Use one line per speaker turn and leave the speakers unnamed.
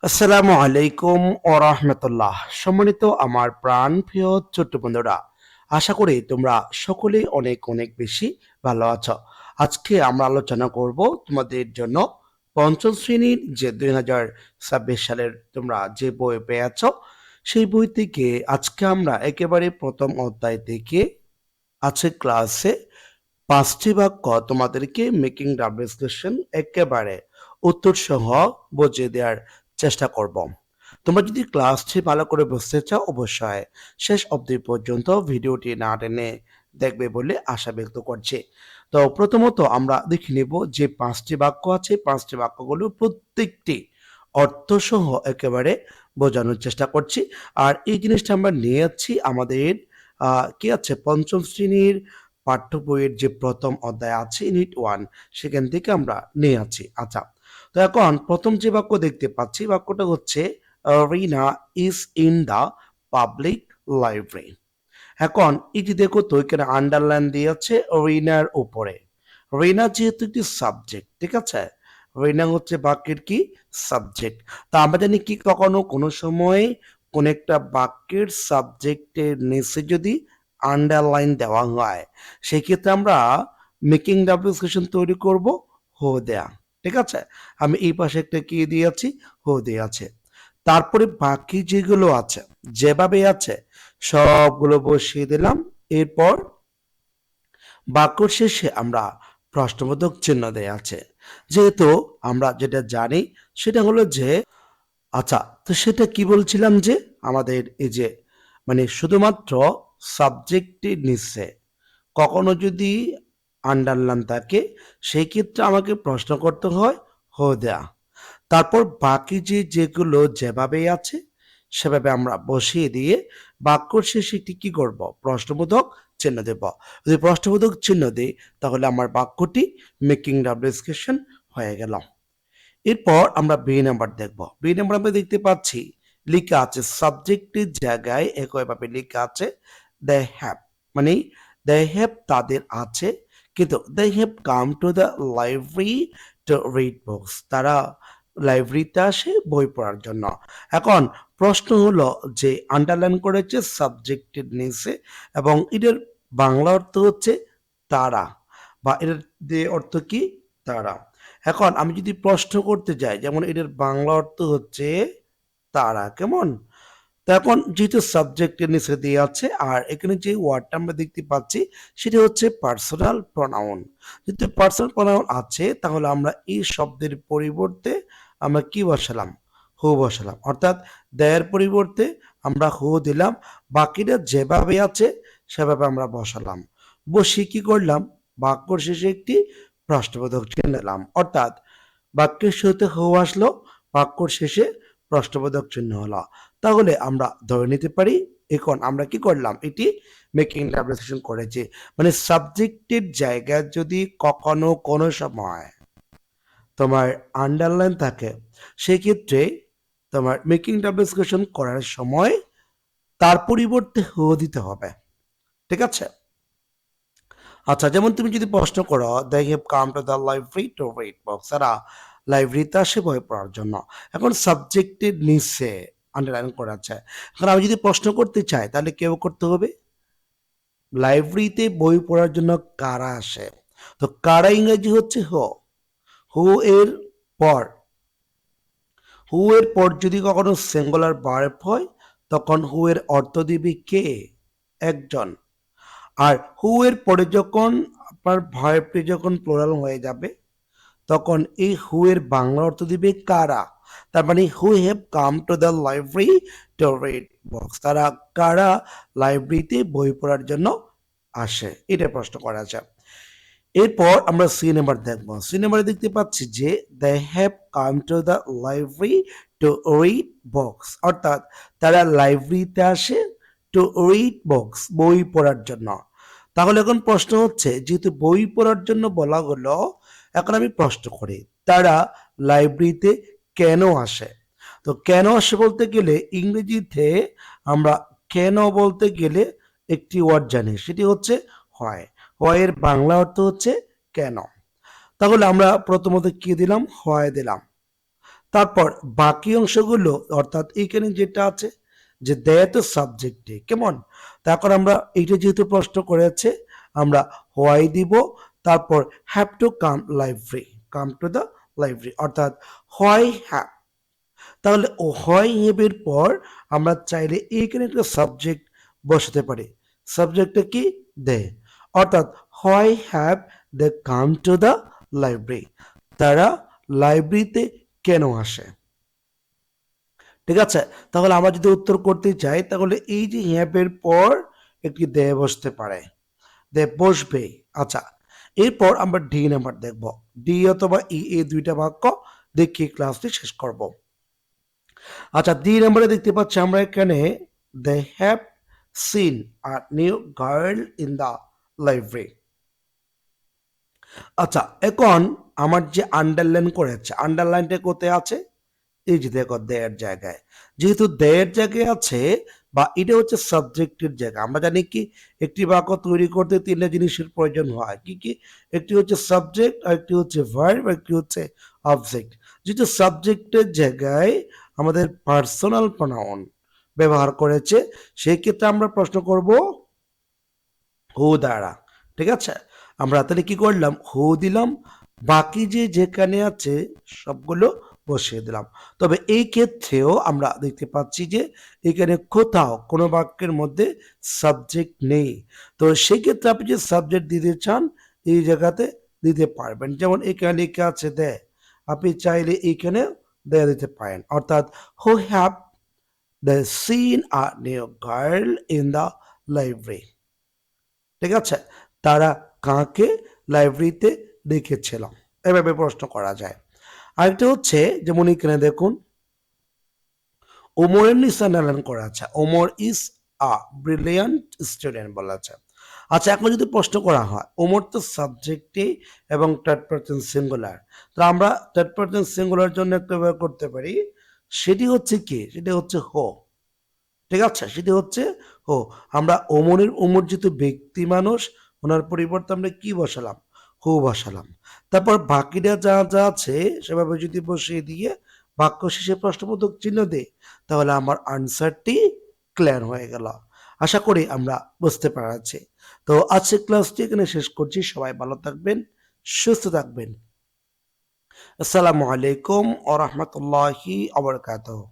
আসসালামু আলাইকুম ও রাহমাতুল্লাহ। সম্মানিত আমার প্রাণ প্রিয় ছোট্ট বন্ধুরা, আশা করি তোমরা সকলেই অনেক অনেক বেশি ভালো আছো। আজকে আমরা আলোচনা করব তোমাদের জন্য পঞ্চম শ্রেণীর যে 2026 সালের তোমরা যে বই পেয়েছো সেই বই থেকে আজকে আমরা একেবারে প্রথম অধ্যায় থেকে আছে ক্লাসে ৫টি বাক্য তোমাদেরকে মেকিং ডাবল কোয়েশ্চেন একেবারে উত্তর সহ বুঝিয়ে দেওয়ার চেষ্টা করব। তোমরা যদি ক্লাসটি ভালো করে বুঝতে চাও অবশ্যই শেষ অবধি পর্যন্ত ভিডিওটি না টেনে দেখবে বলে আশা ব্যক্ত করছি। তো প্রথমত আমরা দেখে নেব যে ৫টি বাক্য আছে, ৫টি বাক্যগুলো প্রত্যেকটি অর্থসহ একেবারে বোঝানোর চেষ্টা করছি। আর এই জিনিসটা আমরা নিয়ে যাচ্ছি আমাদের কি আছে পঞ্চম শ্রেণীর পাঠ্য বইয়ের যে প্রথম অধ্যায় আছে ইউনিট 1 সেখান থেকে আমরা নিয়ে আছি। আচ্ছা, তো এখন প্রথম যে বাক্য দেখতে পাচ্ছি বাক্যটা হচ্ছে Rina is in the public library. এখন এই যে দেখো তো এখানে আন্ডারলাইন দিয়ে আছে রিনার উপরে। রিনা যেহেতু একটি সাবজেক্ট, ঠিক আছে, রিনা হচ্ছে বাক্যের কি সাবজেক্ট। তা আমরা জানি কি কখনো কোনো সময় কোন একটা বাক্যের সাবজেক্টের নিচে যদি আন্ডারলাইন দেওয়া হয় সেক্ষেত্রে আমরা মেকিং ডাবল কোয়েশ্চেন তৈরি করব হো দেয়া, ঠিক আছে। আমি এই পাশে একটা কি দিয়েছি, হো দিয়ে আছে। তারপরে বাকি যেগুলো আছে যেভাবে আছে সবগুলো বসিয়ে দিলাম। এরপর বাক্য শেষে আমরা প্রশ্নবোধক চিহ্ন দেয়া আছে। যেহেতু আমরা যেটা জানি সেটা হলো যে আচ্ছা, তো সেটা কি বলছিলাম যে আমাদের এই যে মানে শুধুমাত্র সাবজেক্টের নিচে কখনো যদি আন্ডারলাইন থাকে সেই ক্ষেত্রে আমাকে প্রশ্ন করতে হয় হো দেয়া। তারপর বাকি যেগুলো যেভাবে আছে সেভাবে আমরা বসিয়ে দিয়ে বাক্যর শেষে একটি কি করব প্রশ্নবোধক চিহ্ন দেব। যদি প্রশ্নবোধক চিহ্ন দিই তাহলে আমার বাক্যটি মেকিং ডাবল কোয়েশ্চেন হয়ে গেল। এরপর আমরা বি নাম্বার দেখব। বি নাম্বার আমরা দেখতে পাচ্ছি লেখা আছে সাবজেক্টের জায়গায় একইভাবে লেখা আছে দে হ্যাভ, মানে দে হ্যাভ তাদের আছে, কিন্তু they have come to the library to read books, তারা লাইব্রেরিতে আসে বই পড়ার জন্য। এখন প্রশ্ন হলো যে আন্ডারলাইন করেছে সাবজেক্টের নিচে এবং এটার বাংলা অর্থ হচ্ছে তারা, বা এটার যে অর্থ কি তারা। এখন আমি যদি প্রশ্ন করতে যাই যেমন এটার বাংলা অর্থ হচ্ছে তারা, কেমন? তো এখন যেহেতু সাবজেক্টের নিচে দিয়ে আছে আর এখানে যে ওয়ার্ডটা আমরা দেখতে পাচ্ছি সেটা হচ্ছে পার্সোনাল প্রোনাউন। যেহেতু পার্সোনাল প্রোনাউন আছে তাহলে আমরা এই শব্দের পরিবর্তে আমরা কি বসালাম, হু বসালাম, অর্থাৎ দেয়ের পরিবর্তে আমরা হু দিলাম। বাকিটা যেভাবে আছে সেভাবে আমরা বসালাম। বসিয়ে কি করলাম, বাক্যর শেষে একটি প্রশ্নবোধক চিহ্ন দিলাম, অর্থাৎ বাক্যের শুরুতে হু আসলো, বাক্যর শেষে প্রশ্নবোধক চিহ্ন হলো। তাহলে আমরা ধরে নিতে পারি এখন আমরা কি করলাম, এটি মেকিং ডাবল করেছি। মানে সাবজেক্টের জায়গায় যদি কখনো কোনো সময় তোমার আন্ডারলাইন থাকে সেক্ষেত্রে তোমার মেকিং ডাবল করার সময় তার পরিবর্তে হো দিতে হবে, ঠিক আছে। আচ্ছা, যেমন তুমি যদি প্রশ্ন করো they have come to the library to read books, তারা লাইব্রেরিতে আসে বই পড়ার জন্য। এখন সাবজেক্টের নিচে আন্ডারলাইন করা আছে। এখন আমি যদি প্রশ্ন করতে চাই তাহলে কেউ করতে হবে লাইব্রেরিতে বই পড়ার জন্য কারা আসে। তো কারা ইংরেজি হচ্ছে হো। হু এর পর, হু এর পর যদি কখনো সিঙ্গুলার ভার্ব হয় তখন হু এর অর্থ দিবে কে, একজন। আর হু এর পরে যখন আপনার ভার্বটি যখন প্লুরাল হয়ে যাবে তখন এই হু এর বাংলা অর্থ দিবে কারা। তার মানে who have come to the library to read books, তারা কারা লাইব্রেরিতে বই পড়ার জন্য আসে, এটা প্রশ্ন করা যায়। এরপর আমরা সি নাম্বার দেখব। সি নাম্বারে দেখতে পাচ্ছি যে they have come to the library to read books, অর্থাৎ তারা লাইব্রেরিতে আসে টু রিড বুকস, বই পড়ার জন্য। তাহলে এখন প্রশ্ন হচ্ছে যেহেতু বই পড়ার জন্য বলা হলো, এখন আমি প্রশ্ন করি তারা লাইব্রেরিতে কেন আসে। তো কেন আসে বলতে গেলে ইংরেজিতে আমরা কেন বলতে গেলে একটি ওয়ার্ড জানি সেটি হচ্ছে হয়। হয় এর বাংলা অর্থ হচ্ছে কেন। তাহলে আমরা প্রথমত কি দিলাম, হয় দিলাম। তারপর বাকি অংশগুলো অর্থাৎ এইখানে যেটা আছে যে দেয় তো সাবজেক্টে কেমন, তারপর আমরা এইটা যেহেতু প্রশ্ন করেছে আমরা হোয়াই দিব, তারপর have to come library, come to the library অর্থাৎ হোয়াই হ্যাভ। তাহলে ও হয় হ্যাভের পর আমরা চাইলে এইখানে একটা সাবজেক্ট বসাতে পারি। সাবজেক্টটা কি দে, অর্থাৎ why have they come to the library, তারা লাইব্রেরিতে কেন আসে। ঠিক আছে, তাহলে আমরা যদি উত্তর করতে চাই তাহলে এই যে হ্যাভের পর একটি দে বসতে পারে, দে বসবে। আচ্ছা, এরপর আমরা ডি নাম্বার দেখব। ডি অথবা ই এই দুইটা বাক্য দেখি ক্লাসটি শেষ করব। আচ্ছা, 2 নম্বরে দেখতে পাচ্ছি আমরা এখানে they have seen a new girl in the library. আচ্ছা, এখন আমার যে আন্ডারলাইন করেছে, আন্ডারলাইনটা কোথায় আছে? এই যে দেখো দেয়ের জায়গায়, যেহেতু দেয়ের জায়গায় আছে বা এটা হচ্ছে সাবজেক্টের জায়গা, আমরা জানি কি একটি বাক্য তৈরি করতে তিনটা জিনিসের প্রয়োজন হয়, কি কি? একটি হচ্ছে সাবজেক্ট, আর একটি হচ্ছে ভার্ব, একটি হচ্ছে অবজেক্ট। যেহেতু সাবজেক্টের জায়গায় আমাদের পার্সোনাল প্রোনাউন ব্যবহার করেছে, সেই ক্ষেত্রে আমরা প্রশ্ন করব হু দ্বারা। ঠিক আছে, আমরা তাহলে কি করলাম, হু দিলাম, বাকি যে যেখানে আছে সবগুলো বসিয়ে দিলাম। তবে এই ক্ষেত্রেও আমরা দেখতে পাচ্ছি যে এখানে কোথাও কোনো বাক্যের মধ্যে সাবজেক্ট নেই। তো সেই ক্ষেত্রে আপনি যে সাবজেক্ট দিতে চান এই জায়গাতে দিতে পারবেন। যেমন এখানে লেখা আছে দে, আপনি চাইলে এইখানে দেয়া দিতে পারেন, অর্থাৎ who have the scene a new girl in the library. ঠিক আছে, তারা কাকে লাইব্রেরিতে দেখেছিল, এভাবে প্রশ্ন করা যায়। আরেকটা হচ্ছে যেমন এখানে দেখুন ওমরের নিচে আন্ডারলাইন করা আছে, Omar is a brilliant student বলা আছে। আচ্ছা, এখন যদি প্রশ্ন করা হয় ওমর তো সাবজেক্টে এবং থার্ড পারসন সিঙ্গুলার, তো আমরা থার্ড পারসন সিঙ্গুলার জন্য একটা ব্যবহার করতে পারি, সেটি হচ্ছে কি, সেটি হচ্ছে হো। ঠিক আছে, সেটি হচ্ছে হো। আমরা ওমর যেহেতু ব্যক্তি মানুষ, ওনার পরিবর্তে আমরা কি বসালাম, হু বসালাম। তারপর বাকিটা যা যা আছে সেভাবে যদি বসিয়ে দিয়ে বাক্য শেষে প্রশ্নবোধক চিহ্ন দিই, তাহলে আমার আনসারটি ক্লিয়ার হয়ে গেল। আশা করি আমরা বুঝতে পারছি। তো আজকের ক্লাসটি এখানে শেষ করছি। সবাই ভালো থাকবেন, সুস্থ থাকবেন। আসসালামু আলাইকুম ওয়া রাহমাতুল্লাহি ওয়া বারাকাতুহু।